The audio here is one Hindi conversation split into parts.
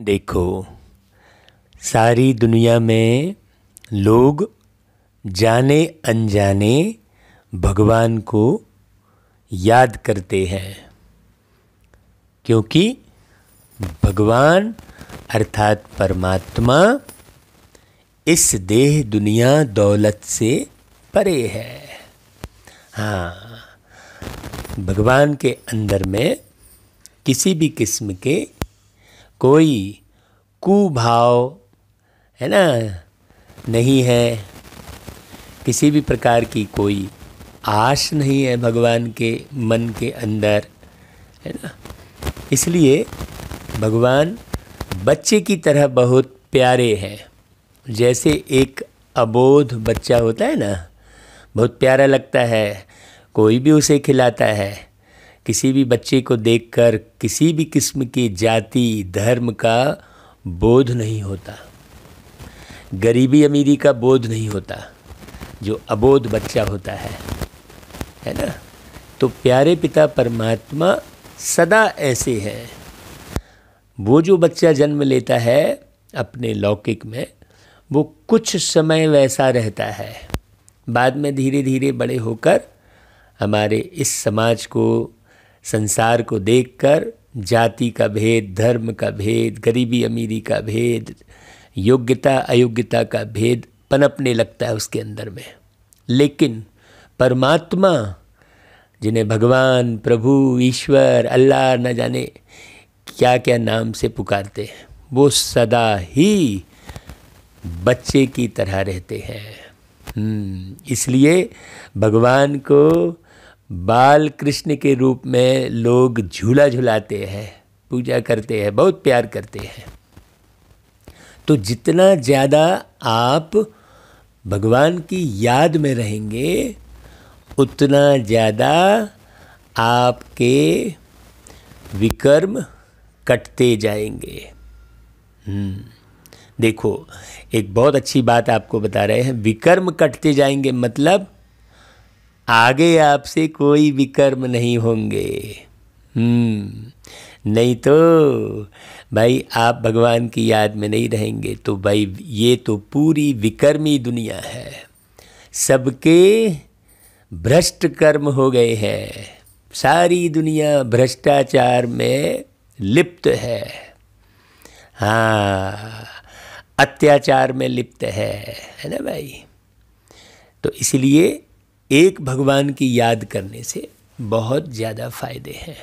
देखो, सारी दुनिया में लोग जाने अनजाने भगवान को याद करते हैं, क्योंकि भगवान अर्थात परमात्मा इस देह दुनिया दौलत से परे है। हाँ, भगवान के अंदर में किसी भी किस्म के कोई कुभाव है ना नहीं है, किसी भी प्रकार की कोई आश नहीं है भगवान के मन के अंदर, है ना। इसलिए भगवान बच्चे की तरह बहुत प्यारे हैं। जैसे एक अबोध बच्चा होता है ना, बहुत प्यारा लगता है, कोई भी उसे खिलाता है। किसी भी बच्चे को देखकर किसी भी किस्म की जाति धर्म का बोध नहीं होता, गरीबी अमीरी का बोध नहीं होता, जो अबोध बच्चा होता है ना। तो प्यारे पिता परमात्मा सदा ऐसे हैं। वो जो बच्चा जन्म लेता है अपने लौकिक में, वो कुछ समय वैसा रहता है, बाद में धीरे धीरे बड़े होकर हमारे इस समाज को, संसार को देखकर जाति का भेद, धर्म का भेद, गरीबी अमीरी का भेद, योग्यता अयोग्यता का भेद पनपने लगता है उसके अंदर में। लेकिन परमात्मा, जिन्हें भगवान, प्रभु, ईश्वर, अल्लाह न जाने क्या क्या नाम से पुकारते हैं, वो सदा ही बच्चे की तरह रहते हैं। इसलिए भगवान को बाल कृष्ण के रूप में लोग झूला झुलाते हैं, पूजा करते हैं, बहुत प्यार करते हैं। तो जितना ज़्यादा आप भगवान की याद में रहेंगे, उतना ज़्यादा आपके विकर्म कटते जाएंगे। देखो, एक बहुत अच्छी बात आपको बता रहे हैं। विकर्म कटते जाएंगे मतलब आगे आपसे कोई विकर्म नहीं होंगे। नहीं तो भाई आप भगवान की याद में नहीं रहेंगे तो भाई ये तो पूरी विकर्मी दुनिया है। सबके भ्रष्ट कर्म हो गए हैं, सारी दुनिया भ्रष्टाचार में लिप्त है, हाँ, अत्याचार में लिप्त है ना भाई। तो इसलिए एक भगवान की याद करने से बहुत ज़्यादा फायदे हैं।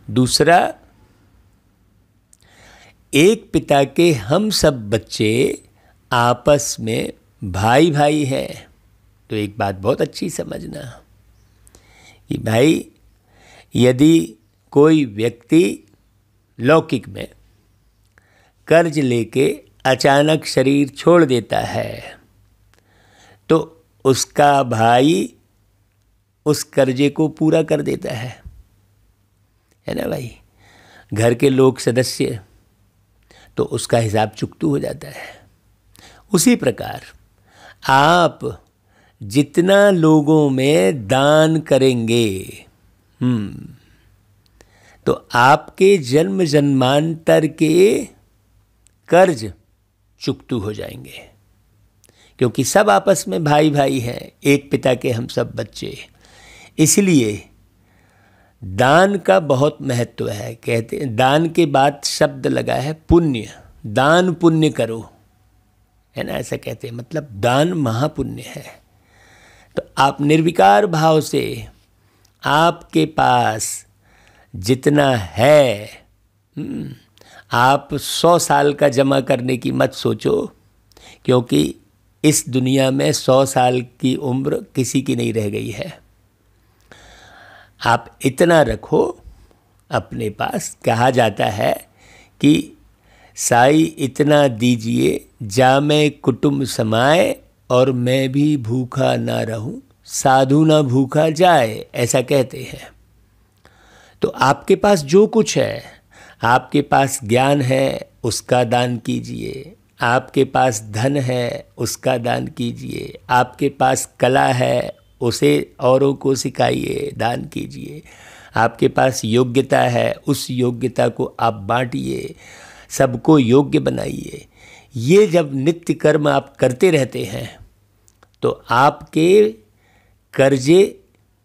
दूसरा, एक पिता के हम सब बच्चे आपस में भाई भाई हैं। तो एक बात बहुत अच्छी समझना कि भाई यदि कोई व्यक्ति लौकिक में कर्ज लेके अचानक शरीर छोड़ देता है, तो उसका भाई उस कर्जे को पूरा कर देता है ना भाई। घर के लोग सदस्य, तो उसका हिसाब चुकतू हो जाता है। उसी प्रकार आप जितना लोगों में दान करेंगे, तो आपके जन्म जन्मांतर के कर्ज चुकतू हो जाएंगे, क्योंकि सब आपस में भाई भाई हैं, एक पिता के हम सब बच्चे। इसलिए दान का बहुत महत्व है। कहते हैं दान के बाद शब्द लगा है पुण्य, दान पुण्य करो, है ना, ऐसा कहते हैं। मतलब दान महापुण्य है। तो आप निर्विकार भाव से, आपके पास जितना है, आप 100 साल का जमा करने की मत सोचो, क्योंकि इस दुनिया में 100 साल की उम्र किसी की नहीं रह गई है। आप इतना रखो अपने पास। कहा जाता है कि साई इतना दीजिए जामे कुटुंब समाए, और मैं भी भूखा ना रहूं, साधु ना भूखा जाए, ऐसा कहते हैं। तो आपके पास जो कुछ है, आपके पास ज्ञान है उसका दान कीजिए, आपके पास धन है उसका दान कीजिए, आपके पास कला है उसे औरों को सिखाइए, दान कीजिए, आपके पास योग्यता है उस योग्यता को आप बांटिए, सबको योग्य बनाइए। ये जब नित्य कर्म आप करते रहते हैं तो आपके कर्जे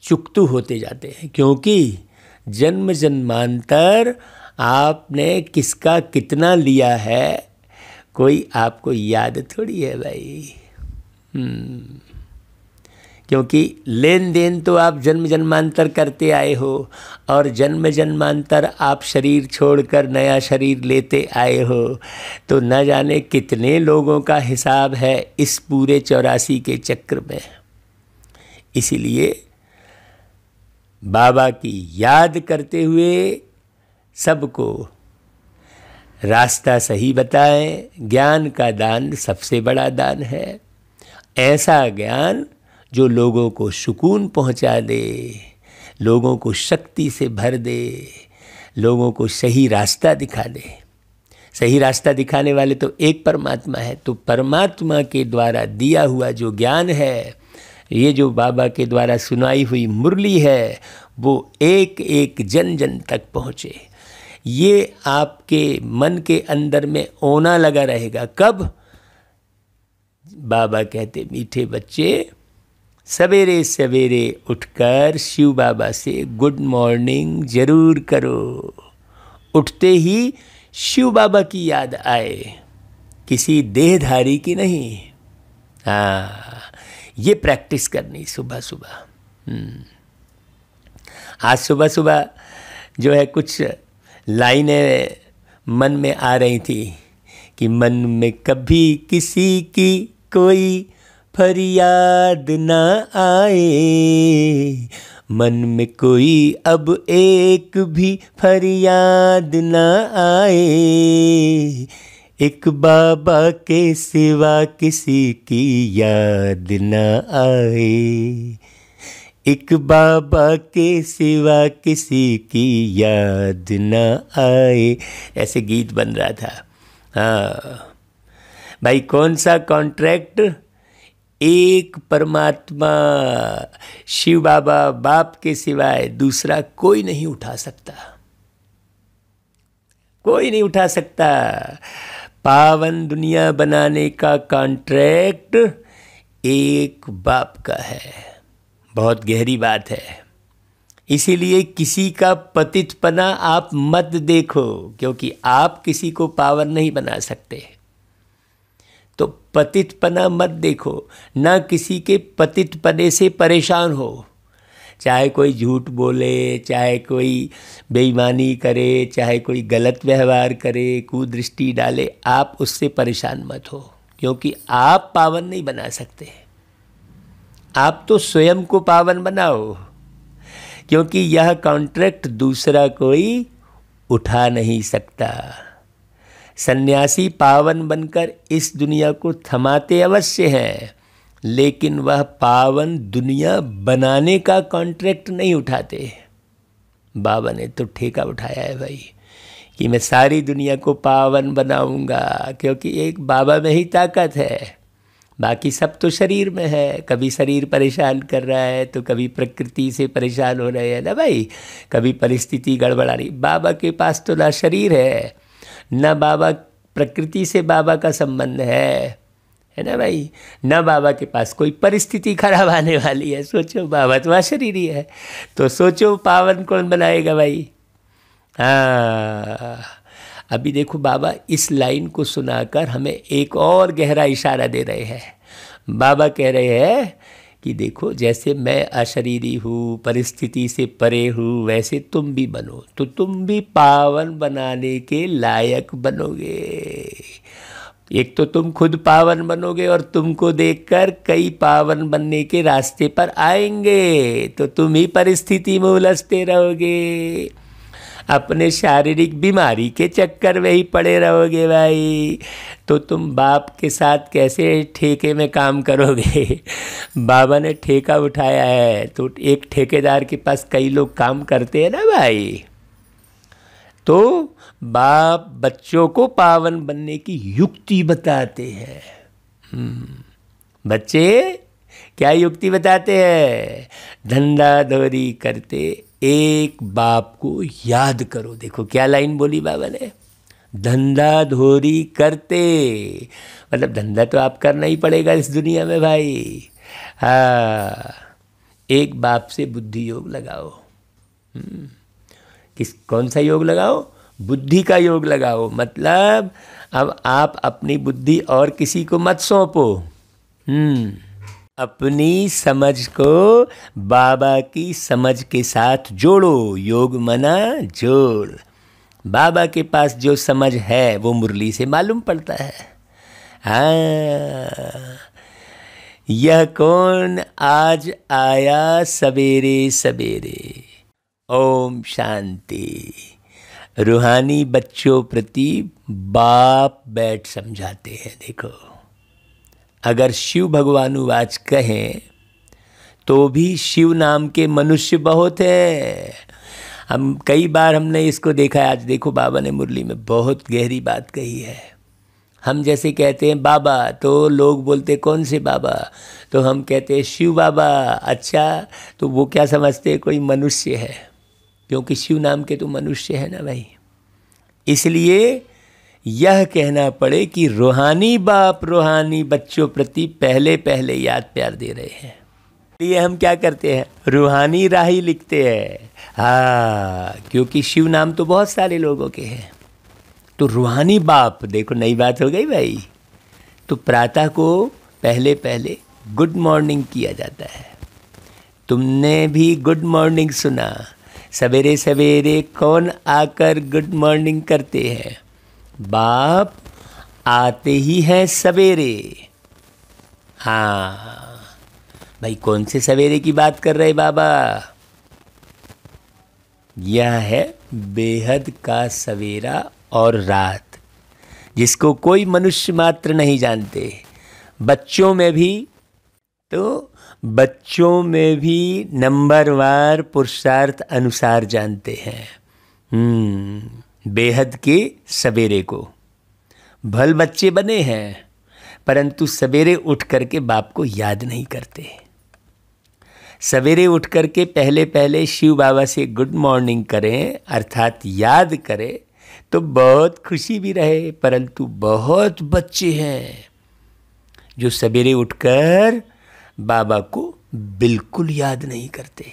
चुकतू होते जाते हैं, क्योंकि जन्म जन्मांतर आपने किसका कितना लिया है कोई आपको याद थोड़ी है भाई। क्योंकि लेन देन तो आप जन्म जन्मांतर करते आए हो, और जन्म जन्मांतर आप शरीर छोड़कर नया शरीर लेते आए हो, तो न जाने कितने लोगों का हिसाब है इस पूरे 84 के चक्र में। इसीलिए बाबा की याद करते हुए सबको रास्ता सही बताएं। ज्ञान का दान सबसे बड़ा दान है, ऐसा ज्ञान जो लोगों को सुकून पहुंचा दे, लोगों को शक्ति से भर दे, लोगों को सही रास्ता दिखा दे। सही रास्ता दिखाने वाले तो एक परमात्मा है, तो परमात्मा के द्वारा दिया हुआ जो ज्ञान है, ये जो बाबा के द्वारा सुनाई हुई मुरली है, वो एक एक जन जन तक पहुँचे। ये आपके मन के अंदर में ओना लगा रहेगा। कब? बाबा कहते मीठे बच्चे सवेरे सवेरे उठकर शिव बाबा से गुड मॉर्निंग जरूर करो। उठते ही शिव बाबा की याद आए, किसी देहधारी की नहीं। हाँ, ये प्रैक्टिस करनी सुबह सुबह। आज सुबह सुबह जो है कुछ लाइनें मन में आ रही थी कि मन में कभी किसी की कोई फरियाद ना आए, मन में कोई अब एक भी फरियाद ना आए, एक बाबा के सिवा किसी की याद ना आए, एक बाबा के सिवा किसी की याद ना आए। ऐसे गीत बन रहा था। हाँ भाई, कौन सा कॉन्ट्रैक्ट? एक परमात्मा शिव बाबा बाप के सिवाय दूसरा कोई नहीं उठा सकता, कोई नहीं उठा सकता। पावन दुनिया बनाने का कॉन्ट्रैक्ट एक बाप का है। बहुत गहरी बात है। इसीलिए किसी का पतितपना आप मत देखो, क्योंकि आप किसी को पावन नहीं बना सकते। तो पतितपना मत देखो, ना किसी के पतितपने से परेशान हो। चाहे कोई झूठ बोले, चाहे कोई बेईमानी करे, चाहे कोई गलत व्यवहार करे, कुदृष्टि डाले, आप उससे परेशान मत हो, क्योंकि आप पावन नहीं बना सकते। आप तो स्वयं को पावन बनाओ, क्योंकि यह कॉन्ट्रैक्ट दूसरा कोई उठा नहीं सकता। सन्यासी पावन बनकर इस दुनिया को थमाते अवश्य हैं, लेकिन वह पावन दुनिया बनाने का कॉन्ट्रैक्ट नहीं उठाते। बाबा ने तो ठेका उठाया है भाई कि मैं सारी दुनिया को पावन बनाऊंगा, क्योंकि एक बाबा में ही ताकत है। बाकी सब तो शरीर में है। कभी शरीर परेशान कर रहा है, तो कभी प्रकृति से परेशान हो रहे हैं ना भाई, कभी परिस्थिति गड़बड़ा रही। बाबा के पास तो ना शरीर है, न बाबा प्रकृति से बाबा का संबंध है ना भाई, न बाबा के पास कोई परिस्थिति खराब आने वाली है। सोचो, बाबा तो शरीर ही है, तो सोचो पावन कौन बनाएगा भाई। हाँ, अभी देखो बाबा इस लाइन को सुनाकर हमें एक और गहरा इशारा दे रहे हैं। बाबा कह रहे हैं कि देखो, जैसे मैं अशरीरी हूँ, परिस्थिति से परे हूँ, वैसे तुम भी बनो, तो तुम भी पावन बनाने के लायक बनोगे। एक तो तुम खुद पावन बनोगे, और तुमको देखकर कई पावन बनने के रास्ते पर आएंगे, तो तुम ही परिस्थिति में उलझते रहोगे, अपने शारीरिक बीमारी के चक्कर में ही पड़े रहोगे भाई। तो तुम बाप के साथ कैसे ठेके में काम करोगे? बाबा ने ठेका उठाया है, तो एक ठेकेदार के पास कई लोग काम करते हैं ना भाई। तो बाप बच्चों को पावन बनने की युक्ति बताते हैं। बच्चे क्या युक्ति बताते हैं? धंधा धोरी करते एक बाप को याद करो। देखो क्या लाइन बोली बाबा ने, धंधा धोरी करते, मतलब धंधा तो आप करना ही पड़ेगा इस दुनिया में भाई। हाँ, एक बाप से बुद्धि योग लगाओ। कौन सा योग लगाओ? बुद्धि का योग लगाओ। मतलब अब आप अपनी बुद्धि और किसी को मत सौंपो। अपनी समझ को बाबा की समझ के साथ जोड़ो। योग मना जोड़। बाबा के पास जो समझ है वो मुरली से मालूम पड़ता है। हाँ, यह कौन आज आया सवेरे सवेरे। ओम शांति। रूहानी बच्चों प्रति बाप बैठ समझाते हैं। देखो, अगर शिव भगवानुवाच कहें तो भी शिव नाम के मनुष्य बहुत हैं। हम कई बार हमने इसको देखा है। आज देखो बाबा ने मुरली में बहुत गहरी बात कही है। हम जैसे कहते हैं बाबा तो लोग बोलते कौन से बाबा, तो हम कहते हैं शिव बाबा। अच्छा, तो वो क्या समझते हैं? कोई मनुष्य है, क्योंकि शिव नाम के तो मनुष्य है ना भाई। इसलिए यह कहना पड़े कि रूहानी बाप रूहानी बच्चों प्रति पहले पहले याद प्यार दे रहे हैं। ये हम क्या करते हैं? रूहानी राही लिखते हैं। हाँ, क्योंकि शिव नाम तो बहुत सारे लोगों के हैं। तो रूहानी बाप, देखो नई बात हो गई भाई। तो प्रातः को पहले पहले गुड मॉर्निंग किया जाता है। तुमने भी गुड मॉर्निंग सुना। सवेरे सवेरे कौन आकर गुड मॉर्निंग करते हैं? बाप आते ही हैं सवेरे। हाँ भाई, कौन से सवेरे की बात कर रहे बाबा? यह है बेहद का सवेरा और रात, जिसको कोई मनुष्य मात्र नहीं जानते। बच्चों में भी नंबरवार पुरुषार्थ अनुसार जानते हैं। बेहद के सवेरे को भल बच्चे बने हैं, परंतु सवेरे उठ करके बाप को याद नहीं करते। सवेरे उठ करके पहले पहले शिव बाबा से गुड मॉर्निंग करें, अर्थात याद करें, तो बहुत खुशी भी रहे। परंतु बहुत बच्चे हैं जो सवेरे उठकर बाबा को बिल्कुल याद नहीं करते।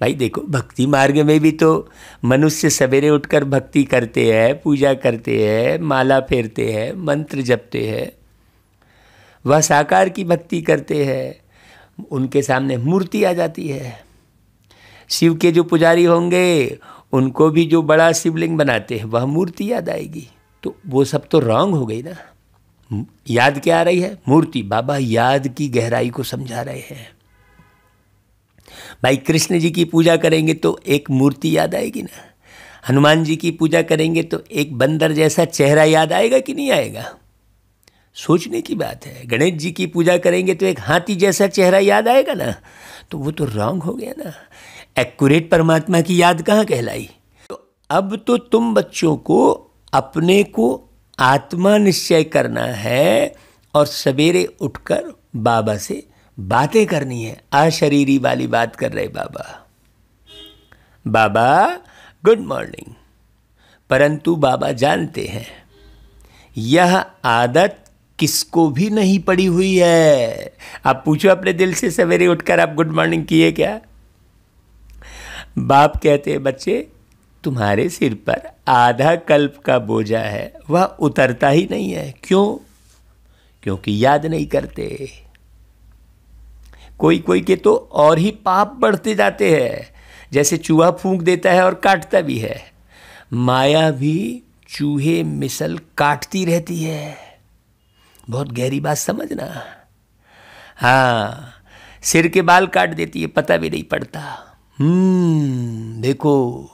भाई देखो, भक्ति मार्ग में भी तो मनुष्य सवेरे उठकर भक्ति करते हैं, पूजा करते हैं, माला फेरते हैं, मंत्र जपते हैं, वह साकार की भक्ति करते हैं। उनके सामने मूर्ति आ जाती है। शिव के जो पुजारी होंगे उनको भी जो बड़ा शिवलिंग बनाते हैं वह मूर्ति याद आएगी। तो वो सब तो रॉन्ग हो गई ना। याद क्या आ रही है? मूर्ति। बाबा याद की गहराई को समझा रहे हैं। भाई कृष्ण जी की पूजा करेंगे तो एक मूर्ति याद आएगी ना। हनुमान जी की पूजा करेंगे तो एक बंदर जैसा चेहरा याद आएगा कि नहीं आएगा? सोचने की बात है। गणेश जी की पूजा करेंगे तो एक हाथी जैसा चेहरा याद आएगा ना। तो वो तो रॉन्ग हो गया ना। एक्यूरेट परमात्मा की याद कहाँ कहलाई? तो अब तो तुम बच्चों को अपने को आत्मा निश्चय करना है और सवेरे उठकर बाबा से बातें करनी है। अशरीरी वाली बात कर रहे बाबा। बाबा गुड मॉर्निंग। परंतु बाबा जानते हैं यह आदत किसको भी नहीं पड़ी हुई है। आप पूछो अपने दिल से, सवेरे उठकर आप गुड मॉर्निंग किए क्या? बाप कहते हैं बच्चे, तुम्हारे सिर पर आधा कल्प का बोझा है, वह उतरता ही नहीं है। क्यों? क्योंकि याद नहीं करते। कोई कोई के तो और ही पाप बढ़ते जाते हैं। जैसे चूहा फूंक देता है और काटता भी है, माया भी चूहे मिसल काटती रहती है। बहुत गहरी बात समझना। हाँ, सिर के बाल काट देती है, पता भी नहीं पड़ता। देखो,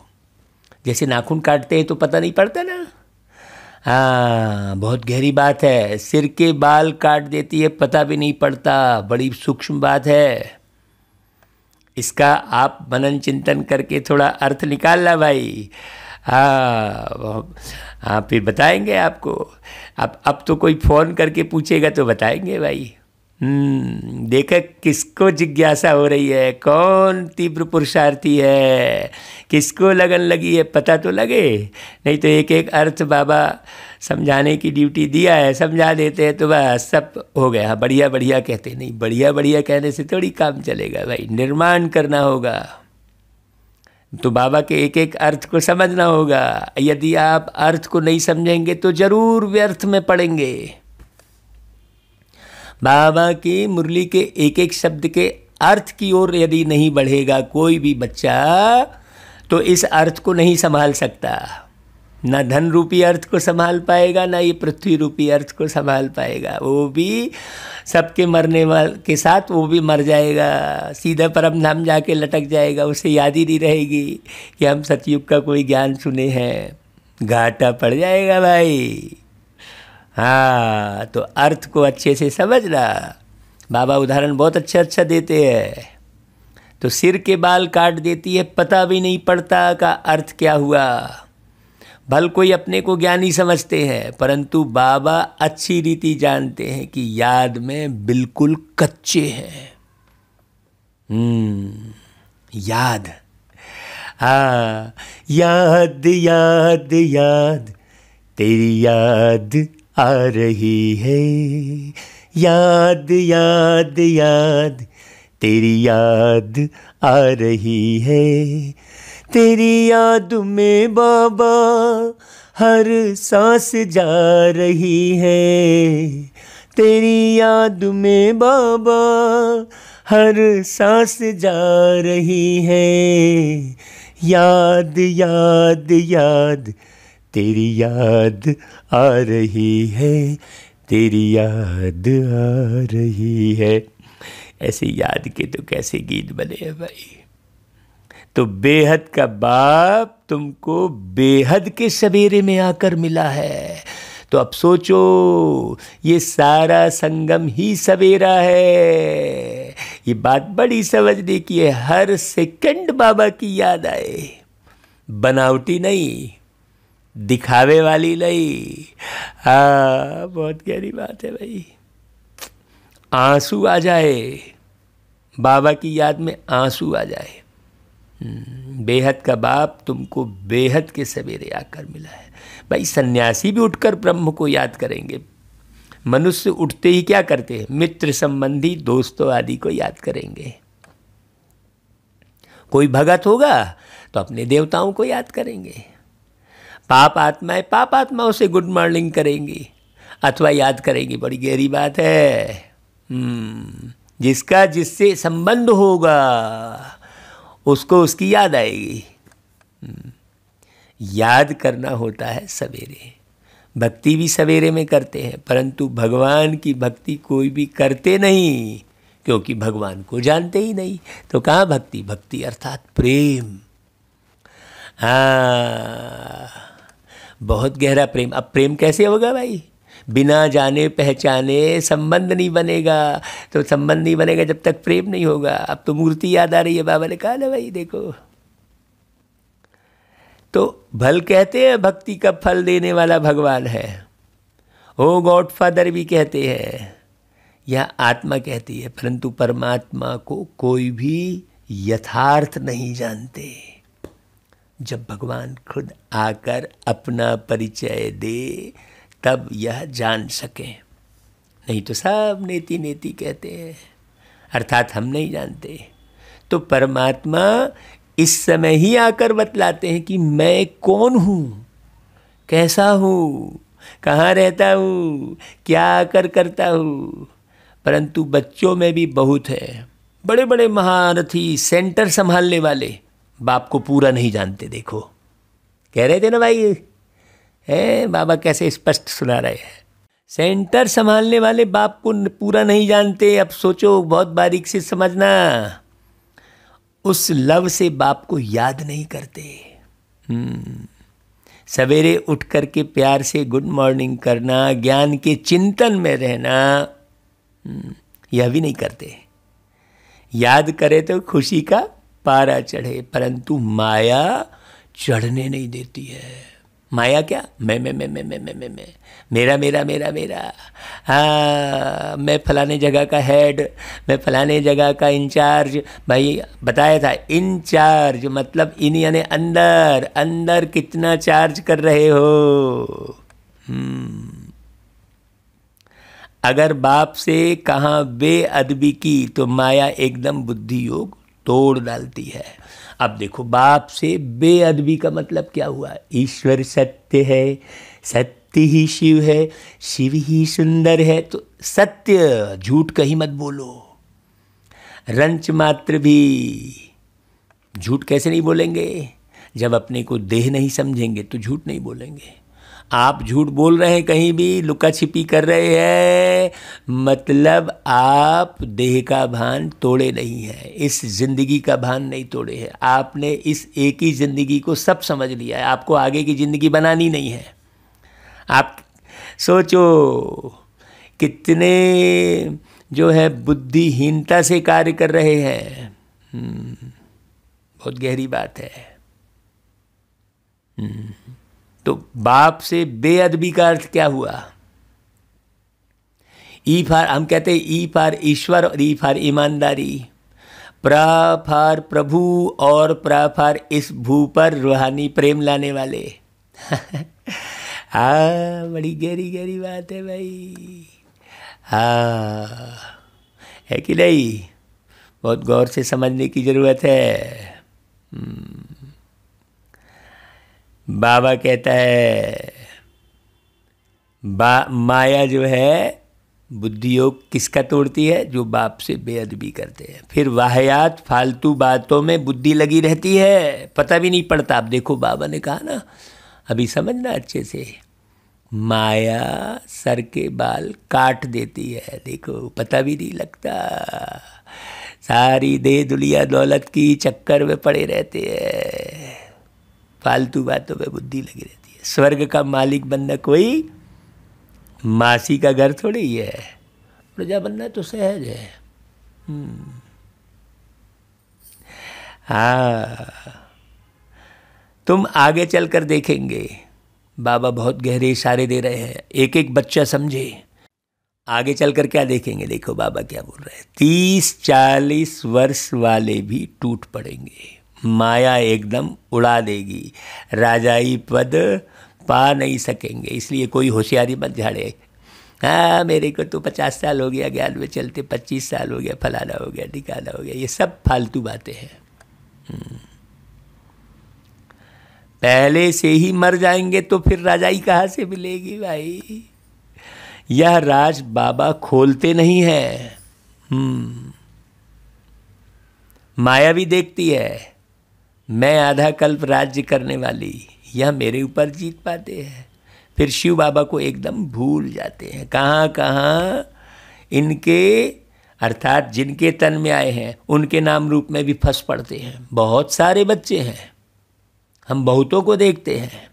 जैसे नाखून काटते हैं तो पता नहीं पड़ता ना। हाँ, बहुत गहरी बात है। सिर के बाल काट देती है, पता भी नहीं पड़ता। बड़ी सूक्ष्म बात है। इसका आप मनन चिंतन करके थोड़ा अर्थ निकालना भाई। हाँ, फिर बताएंगे आपको। अब तो कोई फ़ोन करके पूछेगा तो बताएंगे भाई। देखा किसको जिज्ञासा हो रही है, कौन तीव्र पुरुषार्थी है, किसको लगन लगी है, पता तो लगे। नहीं तो एक एक अर्थ बाबा समझाने की ड्यूटी दिया है, समझा देते हैं तो बस सब हो गया। हाँ बढ़िया बढ़िया कहते नहीं, बढ़िया बढ़िया कहने से थोड़ी काम चलेगा भाई, निर्माण करना होगा। तो बाबा के एक एक अर्थ को समझना होगा। यदि आप अर्थ को नहीं समझेंगे तो जरूर व्यर्थ में पड़ेंगे। बाबा की मुरली के एक एक शब्द के अर्थ की ओर यदि नहीं बढ़ेगा कोई भी बच्चा, तो इस अर्थ को नहीं संभाल सकता। ना धन रूपी अर्थ को संभाल पाएगा, ना ये पृथ्वी रूपी अर्थ को संभाल पाएगा। वो भी सबके मरने वाले के साथ वो भी मर जाएगा, सीधा परम धाम जाके लटक जाएगा। उसे याद ही नहीं रहेगी कि हम सतयुग का कोई ज्ञान सुने हैं, घाटा पड़ जाएगा भाई। हाँ, तो अर्थ को अच्छे से समझना। बाबा उदाहरण बहुत अच्छा अच्छा देते हैं। तो सिर के बाल काट देती है, पता भी नहीं पड़ता का अर्थ क्या हुआ। भल कोई अपने को ज्ञानी समझते हैं, परंतु बाबा अच्छी रीति जानते हैं कि याद में बिल्कुल कच्चे हैं। याद, हाँ, याद याद याद तेरी याद आ रही है, याद याद याद तेरी याद आ रही है, तेरी याद में बाबा हर सांस जा रही है, तेरी याद में बाबा हर सांस जा रही है, याद याद याद तेरी याद आ रही है, तेरी याद आ रही है। ऐसे याद के तो कैसे गीत बने हैं भाई। तो बेहद का बाप तुमको बेहद के सवेरे में आकर मिला है। तो अब सोचो, ये सारा संगम ही सवेरा है। ये बात बड़ी समझने की है। हर सेकंड बाबा की याद आए, बनावटी नहीं, दिखावे वाली नहीं। हाँ, बहुत गहरी बात है भाई। आंसू आ जाए, बाबा की याद में आंसू आ जाए। बेहद का बाप तुमको बेहद के सवेरे आकर मिला है भाई। सन्यासी भी उठकर ब्रह्म को याद करेंगे। मनुष्य उठते ही क्या करते हैं? मित्र संबंधी दोस्तों आदि को याद करेंगे। कोई भगत होगा तो अपने देवताओं को याद करेंगे। पाप आत्माएं पाप आत्माओं से गुड मॉर्निंग करेंगी अथवा याद करेंगी। बड़ी गहरी बात है। जिसका जिससे संबंध होगा उसको उसकी याद आएगी। याद करना होता है सवेरे। भक्ति भी सवेरे में करते हैं, परंतु भगवान की भक्ति कोई भी करते नहीं, क्योंकि भगवान को जानते ही नहीं। तो कहाँ भक्ति? भक्ति अर्थात प्रेम। हाँ, बहुत गहरा प्रेम। अब प्रेम कैसे होगा भाई? बिना जाने पहचाने संबंध नहीं बनेगा। तो संबंध नहीं बनेगा जब तक प्रेम नहीं होगा। अब तो मूर्ति याद आ रही है, बाबा ने कहा ना भाई देखो। तो भल कहते हैं भक्ति का फल देने वाला भगवान है, ओ गॉड फादर भी कहते हैं, यह आत्मा कहती है, परंतु परमात्मा को कोई भी यथार्थ नहीं जानते। जब भगवान खुद आकर अपना परिचय दे तब यह जान सकें, नहीं तो सब नेति नेति कहते हैं, अर्थात हम नहीं जानते। तो परमात्मा इस समय ही आकर बतलाते हैं कि मैं कौन हूँ, कैसा हूँ, कहाँ रहता हूँ, क्या आकर करता हूँ। परंतु बच्चों में भी बहुत है। बड़े बड़े महारथी, सेंटर संभालने वाले बाप को पूरा नहीं जानते। देखो, कह रहे थे ना भाई, है बाबा कैसे स्पष्ट सुना रहे हैं। सेंटर संभालने वाले बाप को पूरा नहीं जानते। अब सोचो, बहुत बारीक से समझना, उस लव से बाप को याद नहीं करते। सवेरे उठ करके प्यार से गुड मॉर्निंग करना, ज्ञान के चिंतन में रहना, यह भी नहीं करते। याद करे तो खुशी का पारा चढ़े, परंतु माया चढ़ने नहीं देती है। माया क्या, मैं, मेरा मेरा मेरा मेरा, हाँ मैं फलाने जगह का हेड, मैं फलाने जगह का इंचार्ज। भाई बताया था, इंचार्ज मतलब इन यानी अंदर, अंदर कितना चार्ज कर रहे हो। अगर बाप से कहाँ बेअदबी की तो माया एकदम बुद्धि योग तोड़ डालती है। अब देखो, बाप से बेअदबी का मतलब क्या हुआ? ईश्वर सत्य है, सत्य ही शिव है, शिव ही सुंदर है, तो सत्य, झूठ कहीं मत बोलो। रंच मात्र भी झूठ कैसे नहीं बोलेंगे? जब अपने को देह नहीं समझेंगे तो झूठ नहीं बोलेंगे। आप झूठ बोल रहे हैं, कहीं भी लुका छिपी कर रहे हैं, मतलब आप देह का भान तोड़े नहीं है, इस जिंदगी का भान नहीं तोड़े हैं। आपने इस एक ही जिंदगी को सब समझ लिया है, आपको आगे की जिंदगी बनानी नहीं है। आप सोचो कितने जो है बुद्धिहीनता से कार्य कर रहे हैं। बहुत गहरी बात है। तो बाप से बेअदबी का अर्थ क्या हुआ? ई फार, हम कहते हैं ई फार ईश्वर और ई फार ईमानदारी, प्रा फार प्रभु और प्रा फार इस भू पर रूहानी प्रेम लाने वाले। हाँ, बड़ी गहरी गहरी बात है भाई। हाँ, है कि नहीं? बहुत गौर से समझने की जरूरत है। बाबा कहता है माया जो है बुद्धि योग किसका तोड़ती है? जो बाप से बेअदबी करते हैं। फिर वाहियात फालतू बातों में बुद्धि लगी रहती है, पता भी नहीं पड़ता। अब देखो, बाबा ने कहा ना, अभी समझना अच्छे से, माया सर के बाल काट देती है, देखो पता भी नहीं लगता। सारी दे दुनिया दौलत की चक्कर में पड़े रहते हैं, फालतू बातों में बुद्धि लगी रहती है। स्वर्ग का मालिक बनना कोई मासी का घर थोड़ी ही है, प्रजा बनना तो सहज है। हाँ, तुम आगे चलकर देखेंगे, बाबा बहुत गहरे इशारे दे रहे हैं, एक एक बच्चा समझे। आगे चलकर क्या देखेंगे? देखो बाबा क्या बोल रहे हैं, 30-40 वर्ष वाले भी टूट पड़ेंगे, माया एकदम उड़ा देगी, राजाई पद पा नहीं सकेंगे। इसलिए कोई होशियारी मत झाड़े, हाँ मेरे को तो 50 साल हो गया ज्ञान में चलते, 25 साल हो गया, फलाना हो गया, ठिकाना हो गया, ये सब फालतू बातें हैं। पहले से ही मर जाएंगे तो फिर राजाई कहाँ से मिलेगी भाई? यह राज बाबा खोलते नहीं है। माया भी देखती है, मैं आधा कल्प राज्य करने वाली, यह मेरे ऊपर जीत पाते हैं। फिर शिव बाबा को एकदम भूल जाते हैं। कहाँ कहाँ इनके अर्थात जिनके तन में आए हैं उनके नाम रूप में भी फंस पड़ते हैं। बहुत सारे बच्चे हैं, हम बहुतों को देखते हैं।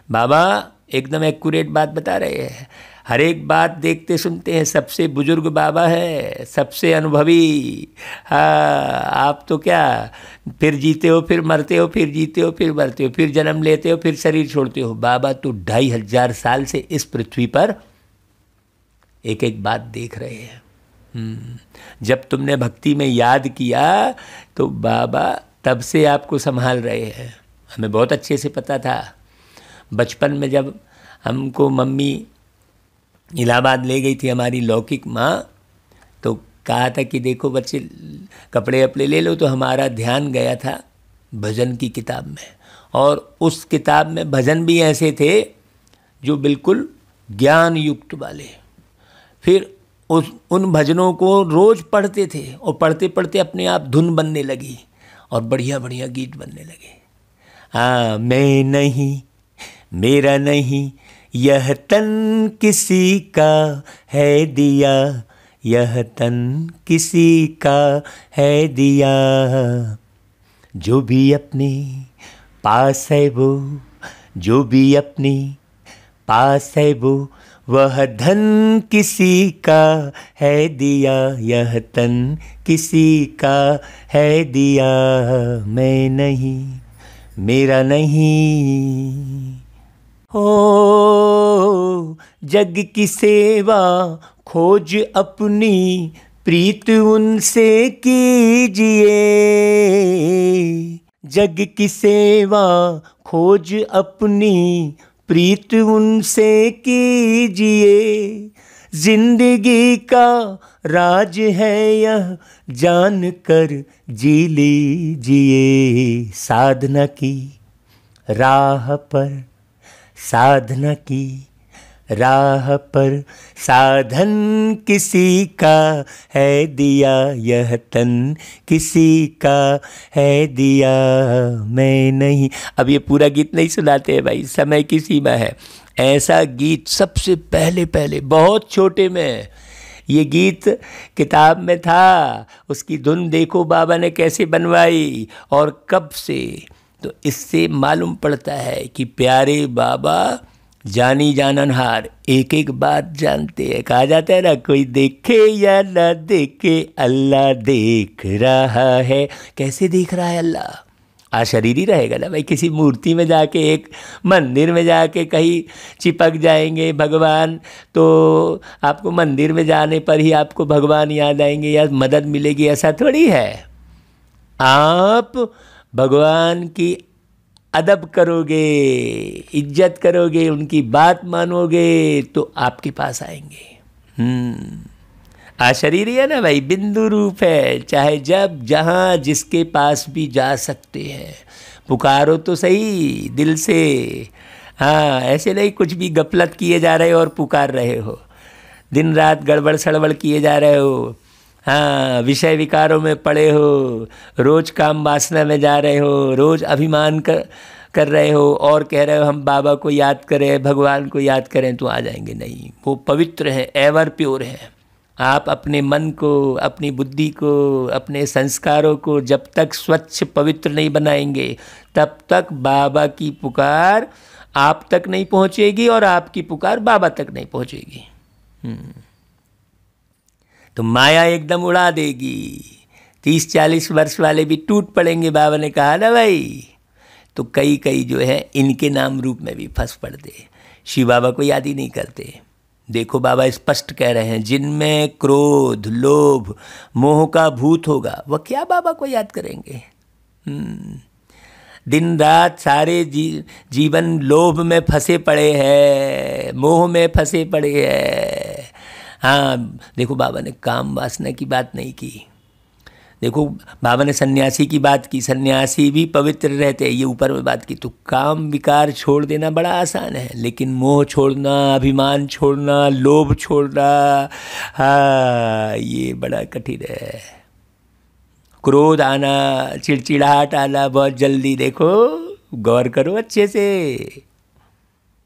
बाबा एकदम एक्यूरेट बात बता रहे हैं, हर एक बात देखते सुनते हैं। सबसे बुजुर्ग बाबा है, सबसे अनुभवी। हाँ, आप तो क्या, फिर जीते हो फिर मरते हो, फिर जीते हो फिर मरते हो, फिर जन्म लेते हो फिर शरीर छोड़ते हो। बाबा तो 2500 साल से इस पृथ्वी पर एक एक बात देख रहे हैं। जब तुमने भक्ति में याद किया तो बाबा तब से आपको संभाल रहे हैं। हमें बहुत अच्छे से पता था, बचपन में जब हमको मम्मी इलाहाबाद ले गई थी, हमारी लौकिक माँ, तो कहा था कि देखो बच्चे कपड़े अपने ले लो, तो हमारा ध्यान गया था भजन की किताब में। और उस किताब में भजन भी ऐसे थे जो बिल्कुल ज्ञान युक्त वाले। फिर उन भजनों को रोज़ पढ़ते थे और पढ़ते पढ़ते अपने आप धुन बनने लगी और बढ़िया बढ़िया गीत बनने लगे। हाँ, मैं नहीं, मेरा नहीं, यह तन किसी का है दिया, यह तन किसी का है दिया, जो भी अपने पास है वो, जो भी अपने पास है वो, वह धन किसी का है दिया, यह तन किसी का है दिया। मैं नहीं, मेरा नहीं, हो जग की सेवा खोज अपनी प्रीत उनसे कीजिए, जग की सेवा खोज अपनी प्रीत उनसे कीजिए, जिंदगी का राज है यह जान कर जी लीजिए, साधना की राह पर, साधना की राह पर साधन किसी का है दिया, यह तन किसी का है दिया मैं नहीं। अब ये पूरा गीत नहीं सुनाते हैं भाई, समय की सीमा है। ऐसा गीत सबसे पहले पहले बहुत छोटे में ये गीत किताब में था, उसकी धुन देखो बाबा ने कैसे बनवाई और कब से। तो इससे मालूम पड़ता है कि प्यारे बाबा जानी जाननहार, एक एक बात जानते हैं। कहा जाता है ना, कोई देखे या ना देखे अल्लाह देख रहा है। कैसे देख रहा है अल्लाह? अशरीरी रहेगा ना भाई। किसी मूर्ति में जाके, एक मंदिर में जाके कहीं चिपक जाएंगे भगवान, तो आपको मंदिर में जाने पर ही आपको भगवान याद आएंगे या मदद मिलेगी, ऐसा थोड़ी है। आप भगवान की अदब करोगे, इज्जत करोगे, उनकी बात मानोगे तो आपके पास आएंगे। अशरीरी है ना भाई, बिंदु रूप है, चाहे जब जहाँ जिसके पास भी जा सकते हैं। पुकारो तो सही दिल से, हाँ ऐसे नहीं कुछ भी गफलत किए जा रहे हो और पुकार रहे हो, दिन रात गड़बड़ सड़बड़ किए जा रहे हो, हाँ विषय विकारों में पड़े हो, रोज़ काम वासना में जा रहे हो, रोज़ अभिमान कर रहे हो और कह रहे हो हम बाबा को याद करें, भगवान को याद करें, तो आ जाएंगे नहीं। वो पवित्र हैं, एवर प्योर हैं। आप अपने मन को, अपनी बुद्धि को, अपने संस्कारों को जब तक स्वच्छ पवित्र नहीं बनाएंगे, तब तक बाबा की पुकार आप तक नहीं पहुँचेगी और आपकी पुकार बाबा तक नहीं पहुँचेगी। तो माया एकदम उड़ा देगी। 30-40 वर्ष वाले भी टूट पड़ेंगे, बाबा ने कहा ना भाई। तो कई जो है इनके नाम रूप में भी फंस पड़ते, शिव बाबा को याद ही नहीं करते। देखो बाबा स्पष्ट कह रहे हैं, जिनमें क्रोध लोभ मोह का भूत होगा वह क्या बाबा को याद करेंगे। दिन रात सारे जीवन लोभ में फंसे पड़े हैं, मोह में फंसे पड़े हैं। हाँ देखो बाबा ने काम वासना की बात नहीं की। देखो बाबा ने सन्यासी की बात की, सन्यासी भी पवित्र रहते हैं, ये ऊपर में बात की। तो काम विकार छोड़ देना बड़ा आसान है, लेकिन मोह छोड़ना, अभिमान छोड़ना, लोभ छोड़ना, हाँ ये बड़ा कठिन है। क्रोध आना, चिड़चिड़ाहट आना बहुत जल्दी, देखो गौर करो अच्छे से।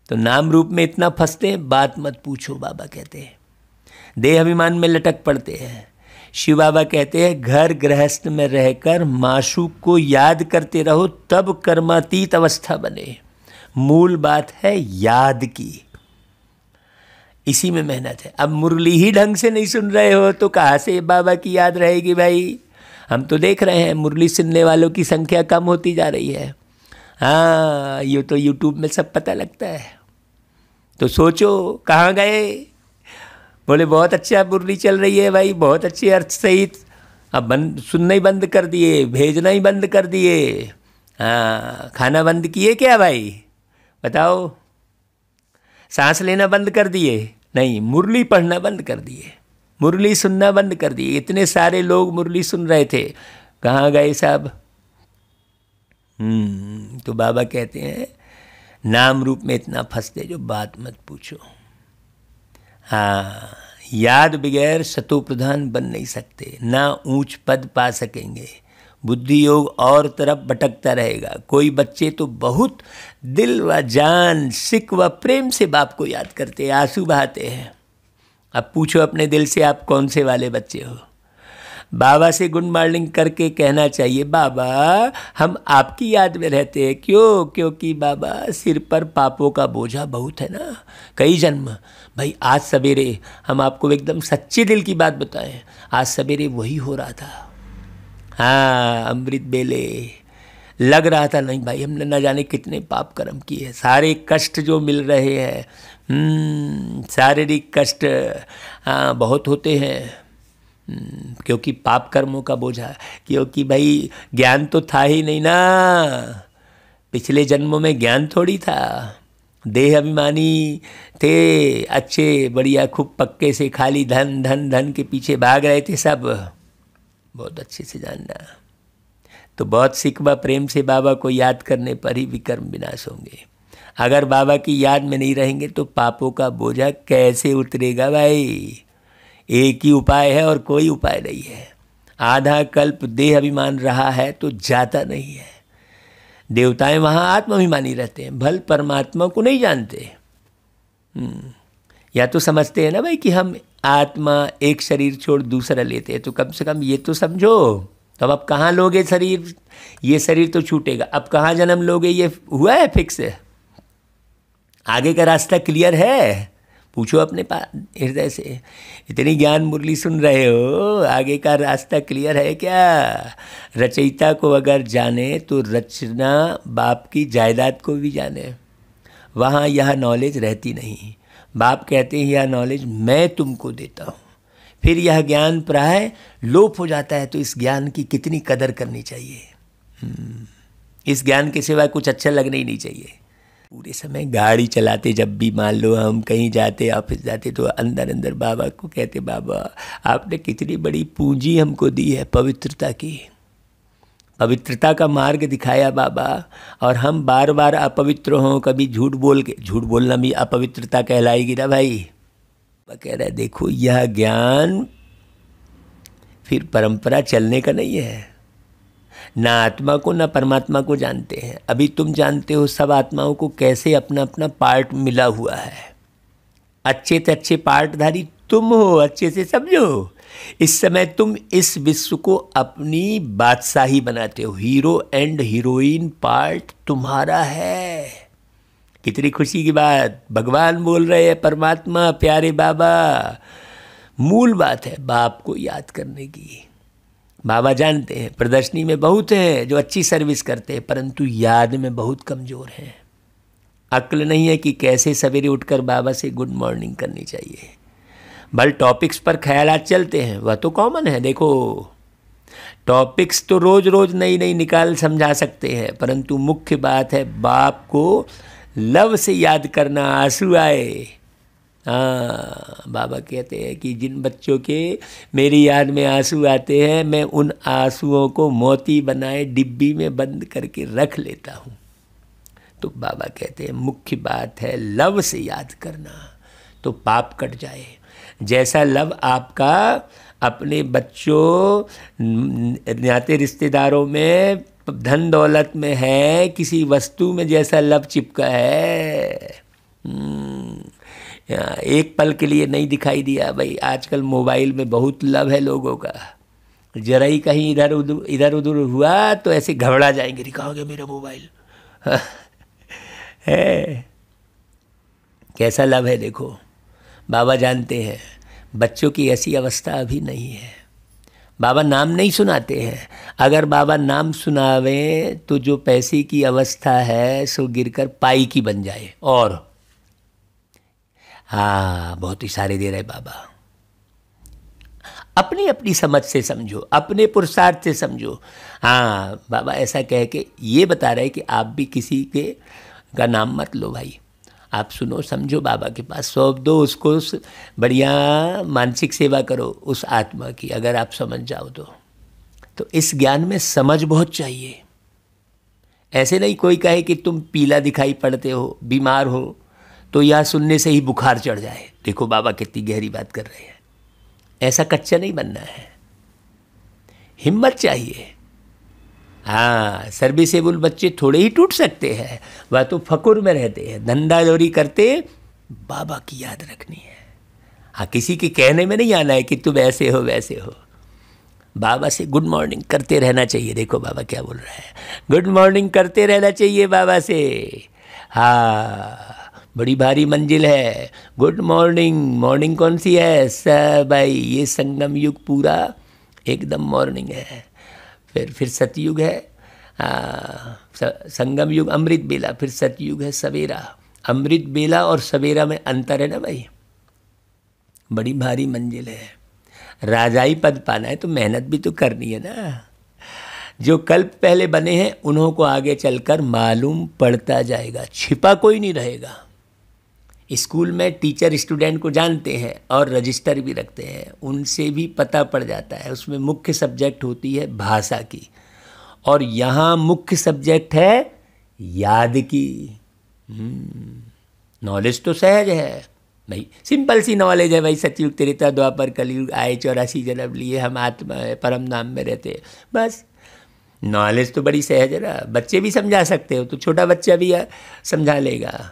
तो नाम रूप में इतना फंसते हैं, बात मत पूछो बाबा कहते हैं। देह अभिमान में लटक पड़ते हैं। शिव बाबा कहते हैं घर गृहस्थ में रहकर माशूक को याद करते रहो, तब कर्मातीत अवस्था बने। मूल बात है याद की, इसी में मेहनत है। अब मुरली ही ढंग से नहीं सुन रहे हो तो कहाँ से बाबा की याद रहेगी भाई। हम तो देख रहे हैं मुरली सुनने वालों की संख्या कम होती जा रही है। हाँ ये तो यूट्यूब में सब पता लगता है। तो सोचो कहाँ गए, बोले बहुत अच्छा मुरली चल रही है भाई, बहुत अच्छे अर्थ सहित। अब सुनना ही बंद कर दिए, भेजना ही बंद कर दिए। हाँ खाना बंद किए क्या भाई बताओ, सांस लेना बंद कर दिए? नहीं, मुरली पढ़ना बंद कर दिए, मुरली सुनना बंद कर दिए। इतने सारे लोग मुरली सुन रहे थे, कहाँ गए साहब। तो बाबा कहते हैं नाम रूप में इतना फंसते जो बात मत पूछो। हाँ याद बगैर सतो प्रधान बन नहीं सकते, ना ऊंच पद पा सकेंगे। बुद्धि योग और तरफ भटकता रहेगा। कोई बच्चे तो बहुत दिल व जान सिक व प्रेम से बाप को याद करते, आंसू बहाते हैं। अब पूछो अपने दिल से आप कौन से वाले बच्चे हो। बाबा से गुड मॉर्निंग करके कहना चाहिए बाबा हम आपकी याद में रहते हैं। क्यों? क्योंकि बाबा सिर पर पापों का बोझा बहुत है ना, कई जन्म। भाई आज सवेरे हम आपको एकदम सच्चे दिल की बात बताएं, आज सवेरे वही हो रहा था। हाँ अमृत बेले लग रहा था नहीं भाई हमने न जाने कितने पाप कर्म किए हैं, सारे कष्ट जो मिल रहे हैं, शारीरिक कष्ट बहुत होते हैं, क्योंकि पाप कर्मों का बोझा, क्योंकि भाई ज्ञान तो था ही नहीं ना, पिछले जन्मों में ज्ञान थोड़ी था, देह अभिमानी थे, अच्छे बढ़िया खूब पक्के से खाली धन धन धन के पीछे भाग रहे थे सब, बहुत अच्छे से जानना। तो बहुत सिकवा प्रेम से बाबा को याद करने पर ही विकर्म विनाश होंगे। अगर बाबा की याद में नहीं रहेंगे तो पापों का बोझा कैसे उतरेगा भाई। एक ही उपाय है और कोई उपाय नहीं है। आधा कल्प देह अभिमान रहा है तो जाता नहीं है। देवताएं वहाँ आत्माभिमानी रहते हैं, भल परमात्मा को नहीं जानते। या तो समझते हैं ना भाई कि हम आत्मा एक शरीर छोड़ दूसरा लेते हैं, तो कम से कम ये तो समझो। तो अब कहाँ लोगे शरीर, ये शरीर तो छूटेगा, अब कहाँ जन्म लोगे ये हुआ है फिक्स है? आगे का रास्ता क्लियर है? पूछो अपने हृदय से। इतनी ज्ञान मुरली सुन रहे हो, आगे का रास्ता क्लियर है क्या? रचयिता को अगर जाने तो रचना बाप की जायदाद को भी जाने। वहाँ यह नॉलेज रहती नहीं। बाप कहते हैं यह नॉलेज मैं तुमको देता हूँ, फिर यह ज्ञान प्राय लोप हो जाता है। तो इस ज्ञान की कितनी कदर करनी चाहिए। इस ज्ञान के सिवा कुछ अच्छा लगना ही नहीं चाहिए। पूरे समय गाड़ी चलाते जब भी मान लो हम कहीं जाते, ऑफिस जाते, तो अंदर अंदर बाबा को कहते, बाबा आपने कितनी बड़ी पूंजी हमको दी है पवित्रता की, पवित्रता का मार्ग दिखाया बाबा, और हम बार बार अपवित्र हों, कभी झूठ बोल के, झूठ बोलना भी अपवित्रता कहलाएगी ना भाई। बाबा कह रहा है देखो यह ज्ञान फिर परंपरा चलने का नहीं है। ना आत्मा को ना परमात्मा को जानते हैं। अभी तुम जानते हो सब आत्माओं को कैसे अपना अपना पार्ट मिला हुआ है। अच्छे से अच्छे पार्टधारी तुम हो, अच्छे से समझो। इस समय तुम इस विश्व को अपनी बादशाही बनाते हो। हीरो एंड हीरोइन पार्ट तुम्हारा है। कितनी खुशी की बात। भगवान बोल रहे हैं, परमात्मा प्यारे बाबा। मूल बात है बाप को याद करने की। बाबा जानते हैं प्रदर्शनी में बहुत हैं जो अच्छी सर्विस करते हैं, परंतु याद में बहुत कमज़ोर हैं। अक्ल नहीं है कि कैसे सवेरे उठकर बाबा से गुड मॉर्निंग करनी चाहिए। बल टॉपिक्स पर ख्यालात चलते हैं, वह तो कॉमन है। देखो टॉपिक्स तो रोज़ रोज़ नई नई निकाल समझा सकते हैं, परंतु मुख्य बात है बाप को लव से याद करना। आंसू आए। हाँ, बाबा कहते हैं कि जिन बच्चों के मेरी याद में आंसू आते हैं, मैं उन आंसुओं को मोती बनाए डिब्बी में बंद करके रख लेता हूँ। तो बाबा कहते हैं मुख्य बात है लव से याद करना, तो पाप कट जाए। जैसा लव आपका अपने बच्चों, नाते रिश्तेदारों में, धन दौलत में है, किसी वस्तु में जैसा लव चिपका है, एक पल के लिए नहीं दिखाई दिया भाई। आजकल मोबाइल में बहुत लव है लोगों का। जरा ही कहीं इधर उधर हुआ तो ऐसे घबरा जाएंगे, कहाँ गया मेरा मोबाइल है। कैसा लव है देखो। बाबा जानते हैं बच्चों की ऐसी अवस्था अभी नहीं है। बाबा नाम नहीं सुनाते हैं। अगर बाबा नाम सुनावें तो जो पैसे की अवस्था है सो गिरकर पाई की बन जाए। और हाँ, बहुत इशारे दे रहे बाबा। अपनी अपनी समझ से समझो, अपने पुरुषार्थ से समझो। हाँ, बाबा ऐसा कह के ये बता रहे कि आप भी किसी के का नाम मत लो भाई। आप सुनो समझो, बाबा के पास सौंप दो उसको, बढ़िया मानसिक सेवा करो उस आत्मा की। अगर आप समझ जाओ तो इस ज्ञान में समझ बहुत चाहिए। ऐसे नहीं कोई कहे कि तुम पीला दिखाई पड़ते हो, बीमार हो, तो यह सुनने से ही बुखार चढ़ जाए। देखो बाबा कितनी गहरी बात कर रहे हैं। ऐसा कच्चा नहीं बनना है, हिम्मत चाहिए। हाँ, सर्विसेबल बच्चे थोड़े ही टूट सकते हैं, वह तो फकुर में रहते हैं, धंधादौरी करते। बाबा की याद रखनी है। हाँ, किसी के कहने में नहीं आना है कि तुम ऐसे हो वैसे हो। बाबा से गुड मॉर्निंग करते रहना चाहिए। देखो बाबा क्या बोल रहा है, गुड मॉर्निंग करते रहना चाहिए बाबा से। हाँ, बड़ी भारी मंजिल है। Good morning. मॉर्निंग कौन सी है सब भाई? ये संगम युग पूरा एकदम मॉर्निंग है। फिर सतयुग है, संगम युग अमृत बेला, फिर सतयुग है सवेरा। अमृत बेला और सवेरा में अंतर है ना भाई, बड़ी भारी मंजिल है। राजाई पद पाना है तो मेहनत भी तो करनी है ना। जो कल्प पहले बने हैं उन्हों को आगे चलकर मालूम पड़ता जाएगा, छिपा कोई नहीं रहेगा। स्कूल में टीचर स्टूडेंट को जानते हैं और रजिस्टर भी रखते हैं, उनसे भी पता पड़ जाता है। उसमें मुख्य सब्जेक्ट होती है भाषा की, और यहाँ मुख्य सब्जेक्ट है याद की। नॉलेज तो सहज है भाई, सिंपल सी नॉलेज है भाई। सतयुग त्रेता द्वापर कलयुग आए, 84 जन्म लिए, हम आत्मा है, परम धाम में रहते, बस। नॉलेज तो बड़ी सहज है ना, बच्चे भी समझा सकते हो, तो छोटा बच्चा भी समझा लेगा।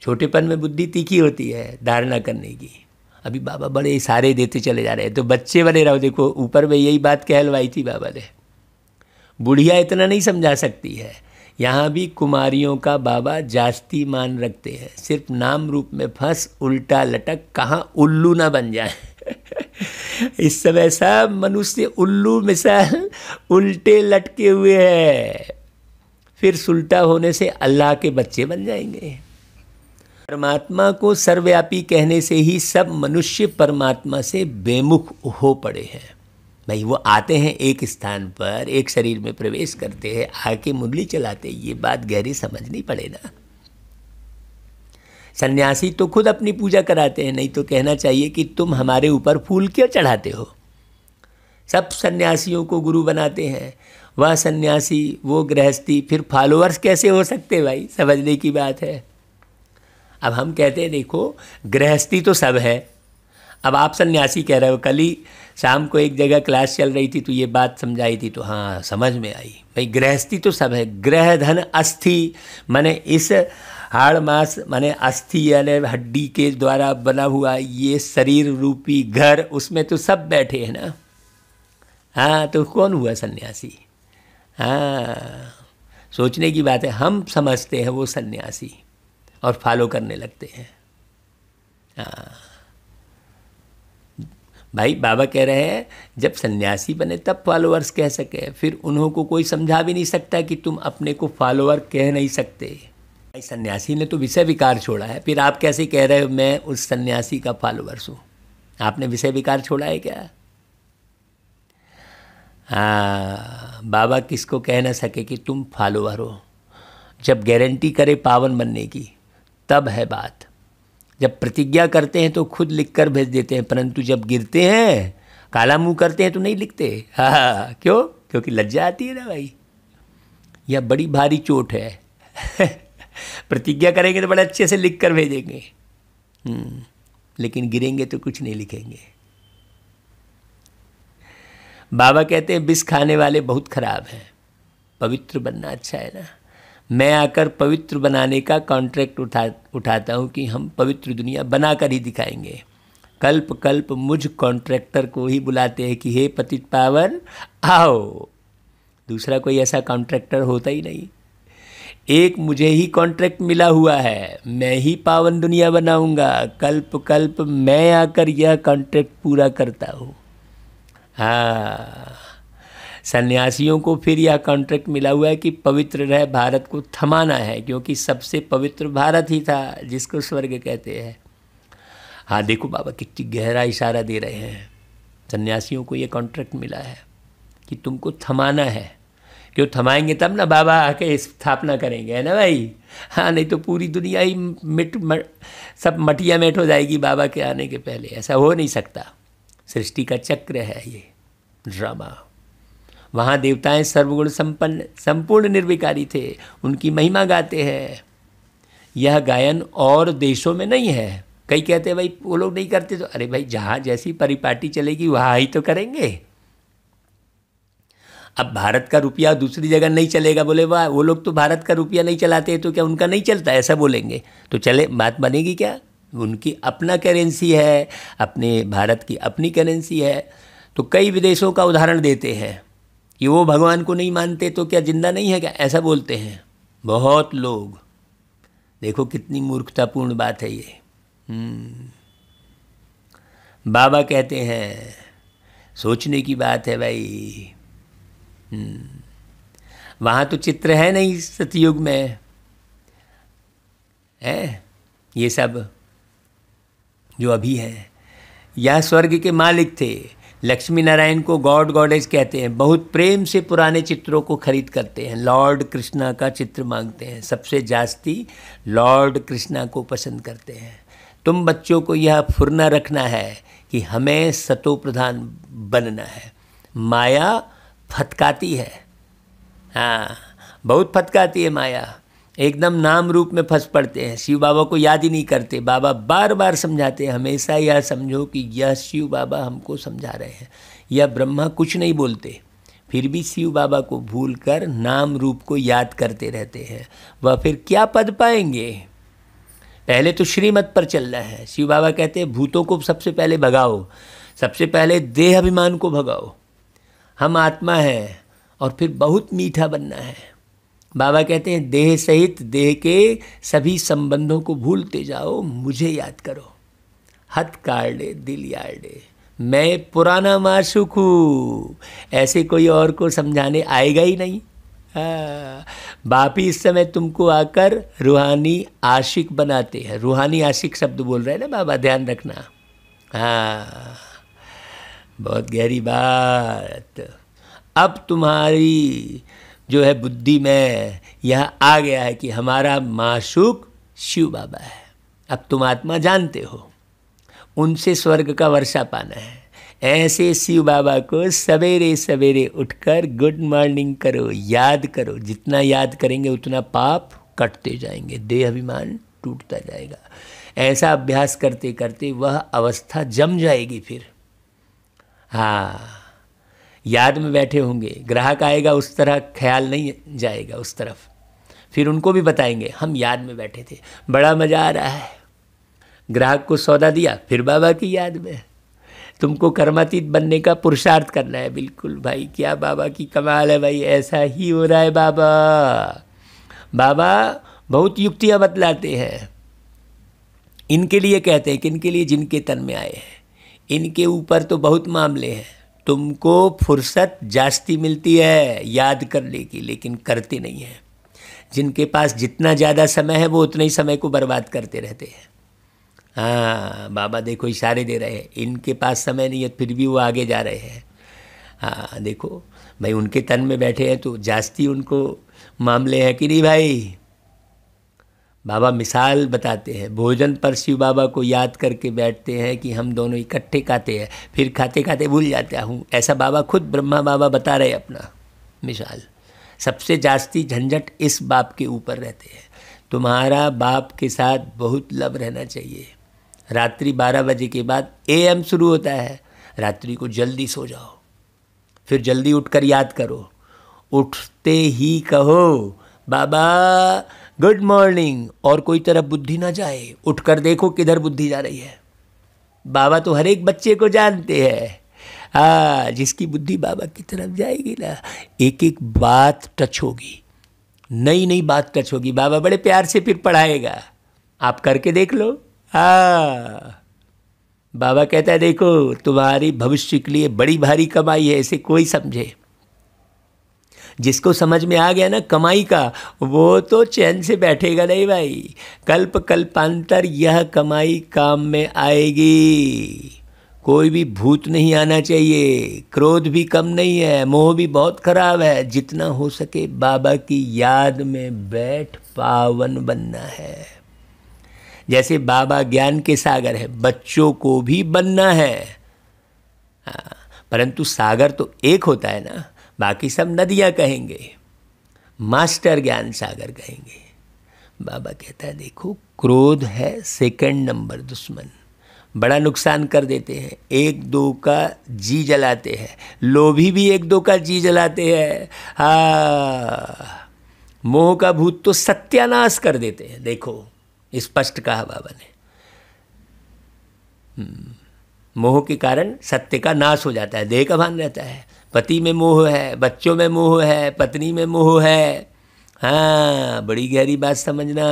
छोटेपन में बुद्धि तीखी होती है धारणा करने की। अभी बाबा बड़े इशारे देते चले जा रहे हैं, तो बच्चे बने रहो। देखो ऊपर में यही बात कहलवाई थी बाबा ने, बुढ़िया इतना नहीं समझा सकती है। यहाँ भी कुमारियों का बाबा जास्ती मान रखते हैं, सिर्फ नाम रूप में फंस उल्टा लटक, कहाँ उल्लू ना बन जाए। इस समय सब मनुष्य उल्लू मिसाल उल्टे लटके हुए हैं, फिर सुलटा होने से अल्लाह के बच्चे बन जाएंगे। परमात्मा को सर्वव्यापी कहने से ही सब मनुष्य परमात्मा से बेमुख हो पड़े हैं भाई। वो आते हैं एक स्थान पर, एक शरीर में प्रवेश करते हैं, आके मुरली चलाते, ये बात गहरी समझनी पड़े ना। सन्यासी तो खुद अपनी पूजा कराते हैं, नहीं तो कहना चाहिए कि तुम हमारे ऊपर फूल क्यों चढ़ाते हो। सब सन्यासियों को गुरु बनाते हैं, वह सन्यासी वो गृहस्थी, फिर फॉलोअर्स कैसे हो सकते भाई, समझने की बात है। अब हम कहते हैं देखो गृहस्थी तो सब है, अब आप सन्यासी कह रहे हो। कल ही शाम को एक जगह क्लास चल रही थी तो ये बात समझाई थी, तो हाँ समझ में आई भाई, गृहस्थी तो सब है। ग्रह धन अस्थि माने इस हाड़ मास माने अस्थि यानी हड्डी के द्वारा बना हुआ ये शरीर रूपी घर, उसमें तो सब बैठे हैं ना। हाँ तो कौन हुआ सन्यासी। हाँ सोचने की बात है, हम समझते हैं वो सन्यासी और फॉलो करने लगते हैं। हाँ भाई बाबा कह रहे हैं जब सन्यासी बने तब फॉलोअर्स कह सके, फिर उन्हों को कोई समझा भी नहीं सकता कि तुम अपने को फॉलोअर कह नहीं सकते। भाई सन्यासी ने तो विषय विकार छोड़ा है, फिर आप कैसे कह रहे हो मैं उस सन्यासी का फॉलोअर्स हूँ। आपने विषय विकार छोड़ा है क्या। हाँ बाबा किसको कह ना सके कि तुम फॉलोअर हो, जब गारंटी करे पावन बनने की तब है बात। जब प्रतिज्ञा करते हैं तो खुद लिखकर भेज देते हैं, परंतु जब गिरते हैं काला मुंह करते हैं तो नहीं लिखते। हाँ क्यों, क्योंकि लज्जा आती है ना भाई, यह बड़ी भारी चोट है। प्रतिज्ञा करेंगे तो बड़े अच्छे से लिख कर भेजेंगे, लेकिन गिरेंगे तो कुछ नहीं लिखेंगे। बाबा कहते हैं विष खाने वाले बहुत खराब हैं, पवित्र बनना अच्छा है ना। मैं आकर पवित्र बनाने का कॉन्ट्रैक्ट उठाता हूँ कि हम पवित्र दुनिया बनाकर ही दिखाएंगे। कल्प कल्प मुझ कॉन्ट्रैक्टर को ही बुलाते हैं कि हे पतित पावन आओ, दूसरा कोई ऐसा कॉन्ट्रैक्टर होता ही नहीं। एक मुझे ही कॉन्ट्रैक्ट मिला हुआ है, मैं ही पावन दुनिया बनाऊंगा। कल्प कल्प मैं आकर यह कॉन्ट्रैक्ट पूरा करता हूँ। हाँ सन्यासियों को फिर यह कॉन्ट्रैक्ट मिला हुआ है कि पवित्र रह भारत को थमाना है, क्योंकि सबसे पवित्र भारत ही था जिसको स्वर्ग कहते हैं। हाँ देखो बाबा कितनी गहरा इशारा दे रहे हैं, सन्यासियों को ये कॉन्ट्रैक्ट मिला है कि तुमको थमाना है। क्यों थमाएंगे तब ना बाबा आके स्थापना करेंगे, है ना भाई। हाँ नहीं तो पूरी दुनिया ही सब मटिया मेट हो जाएगी बाबा के आने के पहले, ऐसा हो नहीं सकता। सृष्टि का चक्र है ये ड्रामा। वहाँ देवताएं सर्वगुण संपन्न संपूर्ण निर्विकारी थे, उनकी महिमा गाते हैं। यह गायन और देशों में नहीं है। कई कहते हैं भाई वो लोग नहीं करते, तो अरे भाई जहाँ जैसी परिपाटी चलेगी वहाँ ही तो करेंगे। अब भारत का रुपया दूसरी जगह नहीं चलेगा, बोले वाह वो लोग तो भारत का रुपया नहीं चलाते तो क्या उनका नहीं चलता, ऐसा बोलेंगे तो चले बात बनेगी क्या। उनकी अपना करेंसी है, अपने भारत की अपनी करेंसी है। तो कई विदेशों का उदाहरण देते हैं कि वो भगवान को नहीं मानते तो क्या जिंदा नहीं है क्या, ऐसा बोलते हैं बहुत लोग। देखो कितनी मूर्खतापूर्ण बात है ये। बाबा कहते हैं सोचने की बात है भाई। वहाँ तो चित्र है नहीं सतयुग में, है ये सब जो अभी है। यह स्वर्ग के मालिक थे, लक्ष्मी नारायण को गॉड गॉडेज कहते हैं, बहुत प्रेम से पुराने चित्रों को खरीद करते हैं, लॉर्ड कृष्णा का चित्र मांगते हैं, सबसे जास्ती लॉर्ड कृष्णा को पसंद करते हैं। तुम बच्चों को यह फुरना रखना है कि हमें सतो प्रधान बनना है। माया फटकाती है, हाँ बहुत फटकाती है माया, एकदम नाम रूप में फंस पड़ते हैं, शिव बाबा को याद ही नहीं करते। बाबा बार बार समझाते हैं, हमेशा यह समझो कि यह शिव बाबा हमको समझा रहे हैं, यह ब्रह्मा कुछ नहीं बोलते, फिर भी शिव बाबा को भूलकर नाम रूप को याद करते रहते हैं। वह फिर क्या पद पाएंगे? पहले तो श्रीमत पर चलना है। शिव बाबा कहते हैं भूतों को सबसे पहले भगाओ, सबसे पहले देह अभिमान को भगाओ, हम आत्मा हैं, और फिर बहुत मीठा बनना है। बाबा कहते हैं देह सहित देह के सभी संबंधों को भूलते जाओ, मुझे याद करो। हथ काढ़े दिल यार्डे, मैं पुराना माशूक हूँ, ऐसे कोई और को समझाने आएगा ही नहीं। बाप ही इस समय तुमको आकर रूहानी आशिक बनाते हैं। रूहानी आशिक शब्द बोल रहे हैं ना बाबा, ध्यान रखना। हाँ बहुत गहरी बात। अब तुम्हारी जो है बुद्धि में यह आ गया है कि हमारा माशूक शिव बाबा है। अब तुम आत्मा जानते हो, उनसे स्वर्ग का वर्षा पाना है। ऐसे शिव बाबा को सवेरे सवेरे उठकर गुड मॉर्निंग करो, याद करो। जितना याद करेंगे उतना पाप कटते जाएंगे, देह अभिमान टूटता जाएगा। ऐसा अभ्यास करते करते वह अवस्था जम जाएगी। फिर हाँ याद में बैठे होंगे, ग्राहक आएगा उस तरह ख्याल नहीं जाएगा उस तरफ। फिर उनको भी बताएंगे हम याद में बैठे थे, बड़ा मज़ा आ रहा है। ग्राहक को सौदा दिया, फिर बाबा की याद में। तुमको कर्मातीत बनने का पुरुषार्थ करना है। बिल्कुल भाई, क्या बाबा की कमाल है भाई, ऐसा ही हो रहा है। बाबा बाबा बहुत युक्तियाँ बतलाते हैं। इनके लिए कहते हैं कि इनके लिए जिनके तन में आए हैं, इनके ऊपर तो बहुत मामले हैं। तुमको फुर्सत जास्ती मिलती है याद करने की, लेकिन करते नहीं हैं। जिनके पास जितना ज़्यादा समय है वो उतने ही समय को बर्बाद करते रहते हैं। हाँ बाबा देखो इशारे दे रहे हैं, इनके पास समय नहीं है फिर भी वो आगे जा रहे हैं। हाँ देखो भाई, उनके तन में बैठे हैं तो जास्ती उनको मामले हैं कि नहीं भाई। बाबा मिसाल बताते हैं, भोजन पर शिव बाबा को याद करके बैठते हैं कि हम दोनों इकट्ठे खाते हैं, फिर खाते खाते भूल जाता हूँ। ऐसा बाबा खुद ब्रह्मा बाबा बता रहे अपना मिसाल। सबसे जास्ती झंझट इस बाप के ऊपर रहते हैं। तुम्हारा बाप के साथ बहुत लव रहना चाहिए। रात्रि 12 बजे के बाद AM शुरू होता है, रात्रि को जल्दी सो जाओ, फिर जल्दी उठकर याद करो। उठते ही कहो बाबा गुड मॉर्निंग, और कोई तरफ बुद्धि ना जाए। उठकर देखो किधर बुद्धि जा रही है। बाबा तो हर एक बच्चे को जानते हैं। हाँ जिसकी बुद्धि बाबा की तरफ जाएगी ना, एक एक बात टच होगी, नई नई बात टच होगी। बाबा बड़े प्यार से फिर पढ़ाएगा, आप करके देख लो। हाँ बाबा कहता है देखो तुम्हारी भविष्य के लिए बड़ी भारी कमाई है, ऐसे कोई समझे। जिसको समझ में आ गया ना कमाई का, वो तो चैन से बैठेगा नहीं भाई। कल्प कल्पांतर यह कमाई काम में आएगी। कोई भी भूत नहीं आना चाहिए, क्रोध भी कम नहीं है, मोह भी बहुत खराब है। जितना हो सके बाबा की याद में बैठ पावन बनना है। जैसे बाबा ज्ञान के सागर है, बच्चों को भी बनना है। हाँ, परंतु सागर तो एक होता है ना, बाकी सब नदियाँ कहेंगे, मास्टर ज्ञान सागर कहेंगे। बाबा कहता है देखो क्रोध है सेकंड नंबर दुश्मन, बड़ा नुकसान कर देते हैं। 1-2 का जी जलाते हैं, लोभी भी 1-2 का जी जलाते हैं। हाँ मोह का भूत तो सत्यानाश कर देते हैं। देखो स्पष्ट कहा बाबा ने, मोह के कारण सत्य का नाश हो जाता है, देह का भान रहता है। पति में मोह है, बच्चों में मोह है, पत्नी में मोह है। हाँ बड़ी गहरी बात समझना।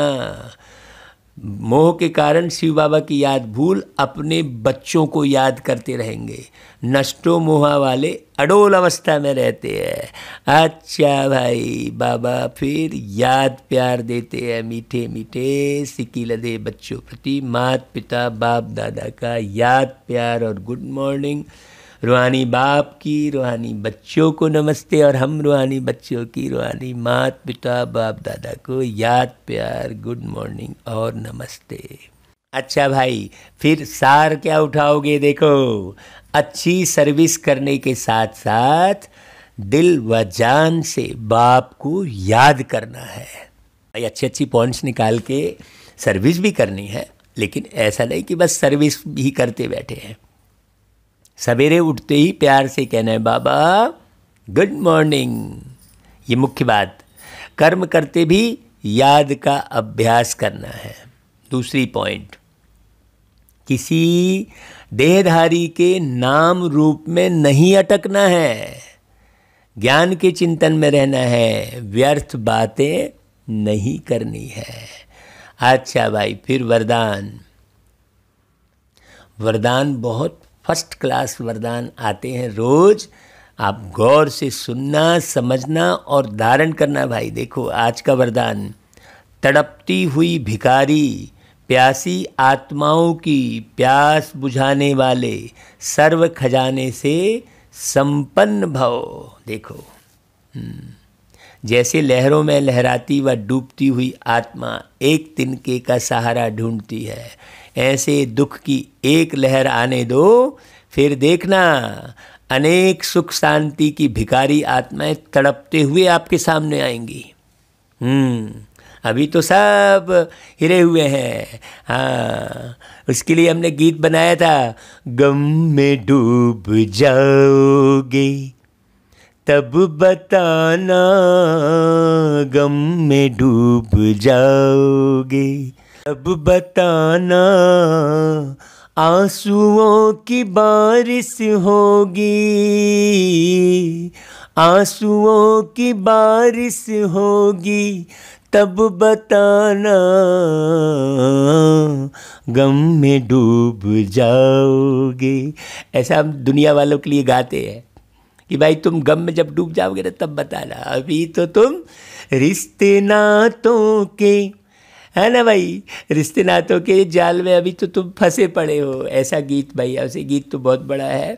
मोह के कारण शिव बाबा की याद भूल अपने बच्चों को याद करते रहेंगे। नष्टो मोहा वाले अडोल अवस्था में रहते हैं। अच्छा भाई, बाबा फिर याद प्यार देते हैं मीठे मीठे सिकी लदे बच्चों प्रति। माता पिता बाप दादा का याद प्यार और गुड मॉर्निंग। रूहानी बाप की रूहानी बच्चों को नमस्ते, और हम रूहानी बच्चों की रूहानी माता पिता बाप दादा को याद प्यार गुड मॉर्निंग और नमस्ते। अच्छा भाई, फिर सार क्या उठाओगे? देखो, अच्छी सर्विस करने के साथ साथ दिल व जान से बाप को याद करना है भाई। अच्छी अच्छी पॉइंट्स निकाल के सर्विस भी करनी है, लेकिन ऐसा नहीं कि बस सर्विस ही करते बैठे हैं। सवेरे उठते ही प्यार से कहना है बाबा गुड मॉर्निंग, ये मुख्य बात। कर्म करते भी याद का अभ्यास करना है। दूसरी पॉइंट, किसी देहधारी के नाम रूप में नहीं अटकना है, ज्ञान के चिंतन में रहना है, व्यर्थ बातें नहीं करनी है। अच्छा भाई, फिर वरदान। वरदान बहुत फर्स्ट क्लास वरदान आते हैं रोज। आप गौर से सुनना, समझना और धारण करना भाई। देखो आज का वरदान, तड़पती हुई भिखारी प्यासी आत्माओं की प्यास बुझाने वाले सर्व खजाने से संपन्न भव। देखो, जैसे लहरों में लहराती व डूबती हुई आत्मा एक तिनके का सहारा ढूंढती है, ऐसे दुख की एक लहर आने दो, फिर देखना अनेक सुख शांति की भिखारी आत्माएं तड़पते हुए आपके सामने आएंगी। अभी तो सब हिरे हुए हैं। हाँ, उसके लिए हमने गीत बनाया था, गम में डूब जाओगे तब बताना, गम में डूब जाओगे तब बताना, आंसुओं की बारिश होगी, आंसुओं की बारिश होगी तब बताना, गम में डूब जाओगे। ऐसा हम दुनिया वालों के लिए गाते हैं कि भाई तुम गम में जब डूब जाओगे ना तब बताना, अभी तो तुम रिश्ते नातों के, है ना भाई, रिश्ते नातों के जाल में अभी तो तुम फंसे पड़े हो। ऐसा गीत भाई, ऐसे गीत तो बहुत बड़ा है।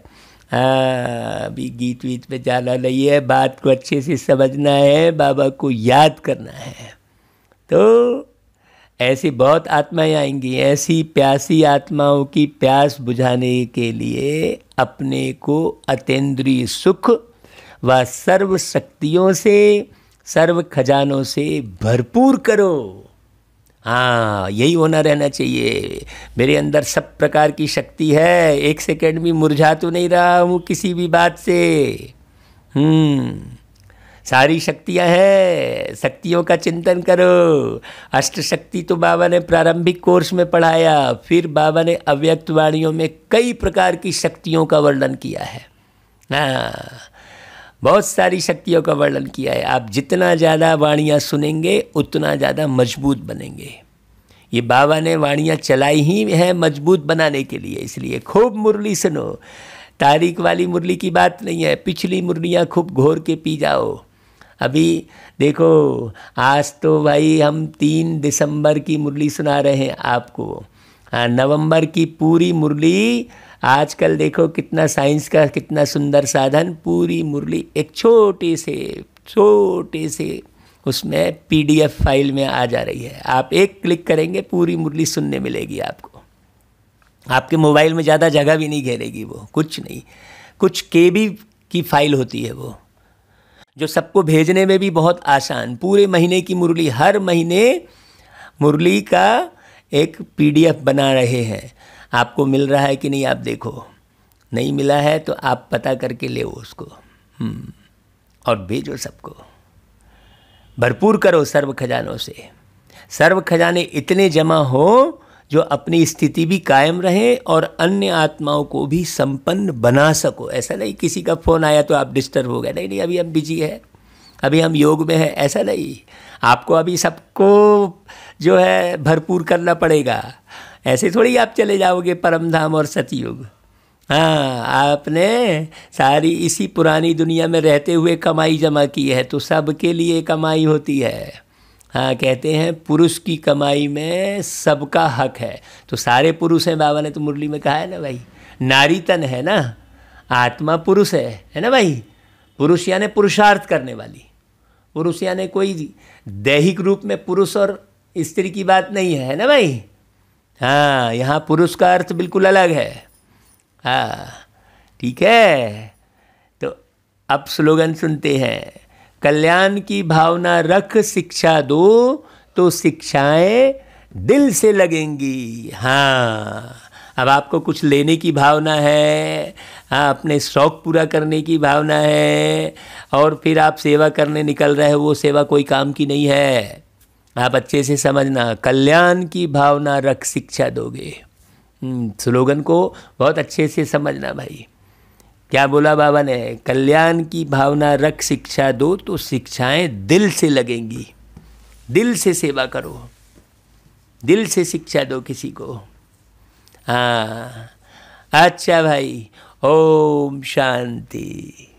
हाँ, अभी गीत वीत पे जाना नहीं है, बात को अच्छे से समझना है, बाबा को याद करना है। तो ऐसी बहुत आत्माएं आएंगी, ऐसी प्यासी आत्माओं की प्यास बुझाने के लिए अपने को अतीन्द्रिय सुख व सर्व शक्तियों से, सर्व खजानों से भरपूर करो। हाँ, यही होना रहना चाहिए। मेरे अंदर सब प्रकार की शक्ति है, एक सेकंड भी मुरझा तो नहीं रहा हूँ किसी भी बात से। सारी शक्तियाँ हैं, शक्तियों का चिंतन करो। अष्ट शक्ति तो बाबा ने प्रारंभिक कोर्स में पढ़ाया, फिर बाबा ने अव्यक्त वाणियों में कई प्रकार की शक्तियों का वर्णन किया है। हाँ, बहुत सारी शक्तियों का वर्णन किया है। आप जितना ज़्यादा वाणियाँ सुनेंगे उतना ज़्यादा मजबूत बनेंगे। ये बाबा ने वाणियाँ चलाई ही हैं मजबूत बनाने के लिए, इसलिए खूब मुरली सुनो। तारीख वाली मुरली की बात नहीं है, पिछली मुरलियाँ खूब घोर के पी जाओ। अभी देखो, आज तो भाई हम 3 दिसंबर की मुरली सुना रहे हैं आपको। हाँ, नवंबर की पूरी मुरली, आजकल देखो कितना साइंस का कितना सुंदर साधन, पूरी मुरली एक छोटे से उसमें PDF फाइल में आ जा रही है। आप एक क्लिक करेंगे पूरी मुरली सुनने मिलेगी आपको। आपके मोबाइल में ज़्यादा जगह भी नहीं घेरेगी वो, कुछ नहीं, कुछ KB की फाइल होती है वो, जो सबको भेजने में भी बहुत आसान। पूरे महीने की मुरली, हर महीने मुरली का एक PDF बना रहे हैं। आपको मिल रहा है कि नहीं आप देखो, नहीं मिला है तो आप पता करके ले उसको और भेजो सबको। भरपूर करो सर्व खजानों से। सर्व खजाने इतने जमा हो जो अपनी स्थिति भी कायम रहे और अन्य आत्माओं को भी संपन्न बना सको। ऐसा नहीं किसी का फ़ोन आया तो आप डिस्टर्ब हो गए, नहीं, अभी हम बिजी है, अभी हम योग में हैं, ऐसा नहीं। आपको अभी सबको जो है भरपूर करना पड़ेगा। ऐसे थोड़ी आप चले जाओगे परम धाम और सतयुग। हाँ, आपने सारी इसी पुरानी दुनिया में रहते हुए कमाई जमा की है, तो सबके लिए कमाई होती है। हाँ, कहते हैं पुरुष की कमाई में सबका हक है। तो सारे पुरुष हैं, बाबा ने तो मुरली में कहा है ना भाई। नारी तन है ना, आत्मा पुरुष है ना भाई। पुरुष यानी पुरुषार्थ करने वाली। पुरुष यानी कोई दैहिक रूप में पुरुष और स्त्री की बात नहीं है ना भाई। हाँ, यहाँ पुरुष का अर्थ बिल्कुल अलग है। हाँ, ठीक है। तो अब स्लोगन सुनते हैं। कल्याण की भावना रख, शिक्षा दो तो शिक्षाएं दिल से लगेंगी। हाँ, अब आपको कुछ लेने की भावना है, हाँ, अपने शौक़ पूरा करने की भावना है, और फिर आप सेवा करने निकल रहे हो, वो सेवा कोई काम की नहीं है। आप अच्छे से समझना, कल्याण की भावना रख, शिक्षा दोगे। स्लोगन को बहुत अच्छे से समझना भाई। क्या बोला बाबा ने? कल्याण की भावना रख, शिक्षा दो तो शिक्षाएं दिल से लगेंगी। दिल से सेवा करो, दिल से शिक्षा दो किसी को। हाँ, अच्छा भाई, ओम शांति।